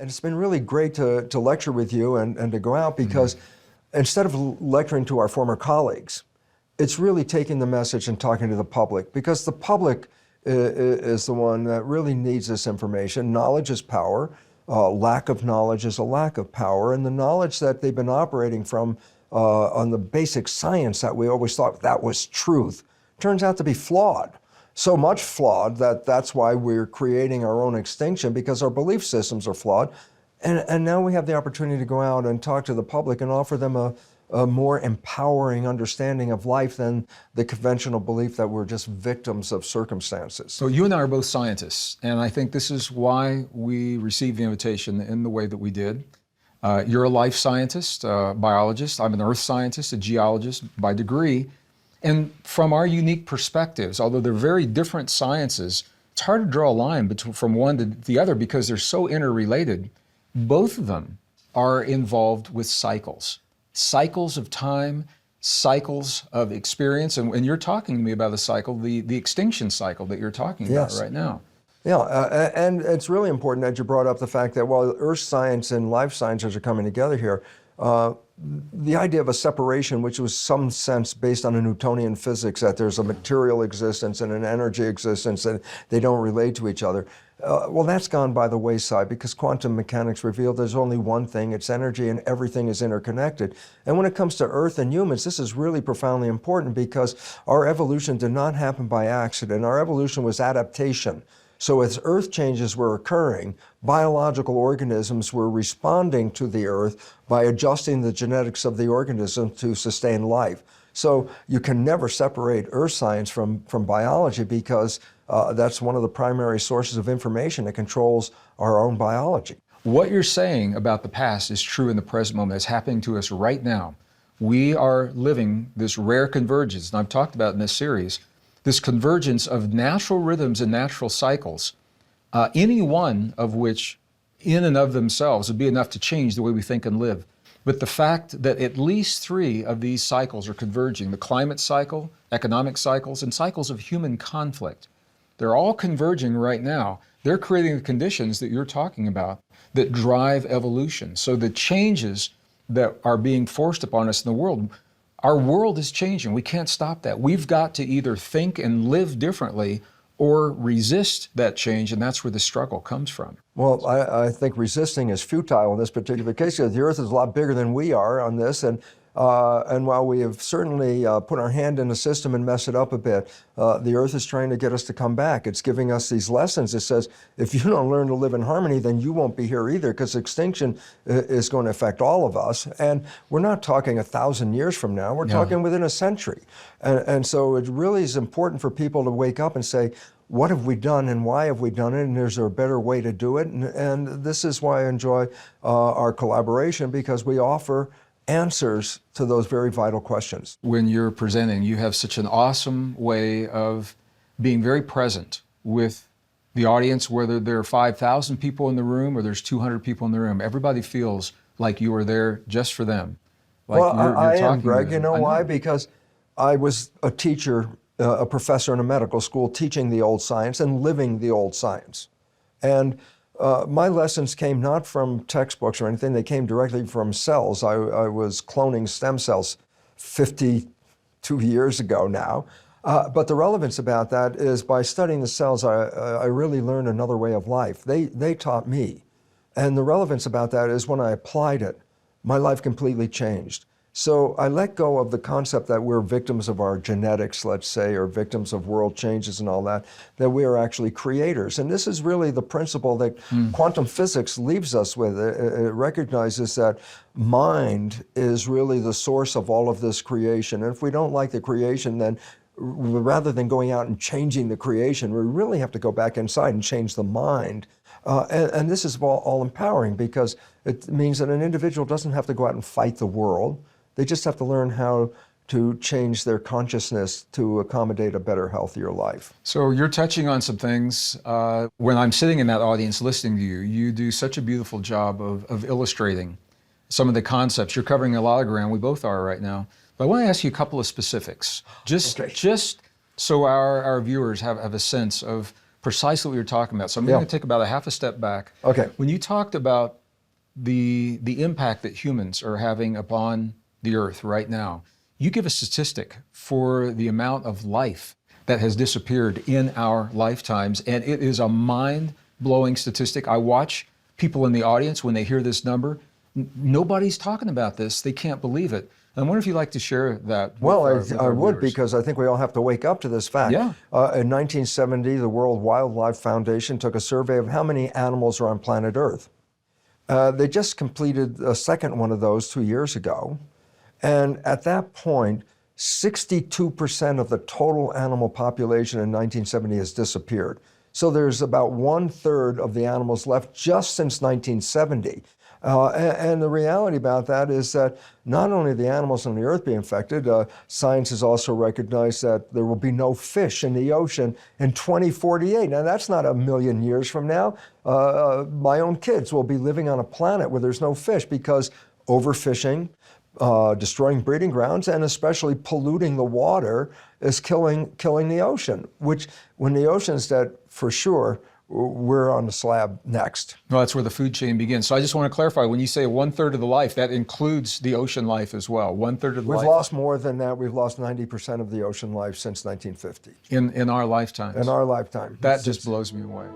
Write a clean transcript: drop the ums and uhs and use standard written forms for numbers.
And it's been really great to lecture with you and to go out because instead of lecturing to our former colleagues, it's really taking the message and talking to the public, because the public is the one that really needs this information. Knowledge is power. Lack of knowledge is a lack of power. And the knowledge that they've been operating from on the basic science that we always thought that was truth turns out to be flawed. So much flawed that that's why we're creating our own extinction, because our belief systems are flawed. And now we have the opportunity to go out and talk to the public and offer them a more empowering understanding of life than the conventional belief that we're just victims of circumstances. So you and I are both scientists, and I think this is why we received the invitation in the way that we did. You're a life scientist, biologist. I'm an earth scientist, a geologist by degree. And from our unique perspectives, although they're very different sciences, it's hard to draw a line from one to the other because they're so interrelated. Both of them are involved with cycles of time, cycles of experience. And you're talking to me about a cycle, the extinction cycle that you're talking about right now. Yeah, and it's really important that you brought up the fact that while earth science and life sciences are coming together here, the idea of a separation, which was some sense based on a Newtonian physics, that there's a material existence and an energy existence and they don't relate to each other. Well, that's gone by the wayside because quantum mechanics revealed there's only one thing, it's energy, and everything is interconnected. And when it comes to Earth and humans, this is really profoundly important because our evolution did not happen by accident. Our evolution was adaptation. So as Earth changes were occurring, biological organisms were responding to the Earth by adjusting the genetics of the organism to sustain life. So you can never separate Earth science from biology because that's one of the primary sources of information that controls our own biology. What you're saying about the past is true in the present moment. It's happening to us right now. We are living this rare convergence, and I've talked about in this series, this convergence of natural rhythms and natural cycles, any one of which in and of themselves would be enough to change the way we think and live. But the fact that at least 3 of these cycles are converging, the climate cycle, economic cycles, and cycles of human conflict, they're all converging right now. They're creating the conditions that you're talking about that drive evolution. So the changes that are being forced upon us in the world, our world is changing. We can't stop that. We've got to either think and live differently or resist that change, and that's where the struggle comes from. Well, I think resisting is futile in this particular case because the Earth is a lot bigger than we are on this, and while we have certainly put our hand in the system and messed it up a bit, the Earth is trying to get us to come back. It's giving us these lessons. It says, if you don't learn to live in harmony, then you won't be here either, because extinction is going to affect all of us. And we're not talking 1,000 years from now. We're talking within a century. And so it really is important for people to wake up and say, what have we done and why have we done it, and is there a better way to do it? And this is why I enjoy our collaboration, because we offer answers to those very vital questions. When you're presenting, you have such an awesome way of being very present with the audience, whether there are 5,000 people in the room or there's 200 people in the room. Everybody feels like you are there just for them. Like well, I am, Greg. You know why? Why? Because I was a teacher, a professor in a medical school, teaching the old science and living the old science. And my lessons came not from textbooks or anything, they came directly from cells. I was cloning stem cells 52 years ago now. But the relevance about that is by studying the cells, I really learned another way of life. They taught me. And the relevance about that is when I applied it, my life completely changed. So I let go of the concept that we're victims of our genetics, let's say, or victims of world changes and all that we are actually creators. And this is really the principle that quantum physics leaves us with. It recognizes that mind is really the source of all of this creation. And if we don't like the creation, then rather than going out and changing the creation, we really have to go back inside and change the mind. And this is all empowering, because it means that an individual doesn't have to go out and fight the world. They just have to learn how to change their consciousness to accommodate a better, healthier life. So you're touching on some things. When I'm sitting in that audience listening to you, you do such a beautiful job of illustrating some of the concepts. You're covering a lot of ground. We both are right now. But I want to ask you a couple of specifics, just so our viewers have a sense of precisely what you're talking about. So I'm Yeah. going to take about a half a step back. Okay. When you talked about the impact that humans are having upon the earth right now, you give a statistic for the amount of life that has disappeared in our lifetimes, and it is a mind-blowing statistic. I watch people in the audience when they hear this number. Nobody's talking about this. They can't believe it. I wonder if you'd like to share that with Well, with I our would, viewers. because I think we all have to wake up to this fact. Yeah. In 1970, the World Wildlife Foundation took a survey of how many animals are on planet Earth. They just completed a second one of those 2 years ago. And at that point, 62% of the total animal population in 1970 has disappeared. So there's about 1/3 of the animals left just since 1970. And the reality about that is that not only the animals on the earth be infected, science has also recognized that there will be no fish in the ocean in 2048. Now, that's not a million years from now. My own kids will be living on a planet where there's no fish because overfishing, destroying breeding grounds, and especially polluting the water is killing the ocean, which when the ocean's dead, for sure, we're on the slab next. Well, that's where the food chain begins. So I just want to clarify, when you say 1/3 of the life, that includes the ocean life as well. 1/3 of the We've life lost more than that. We've lost 90% of the ocean life since 1950 in our lifetimes. in our lifetime. That just blows me away.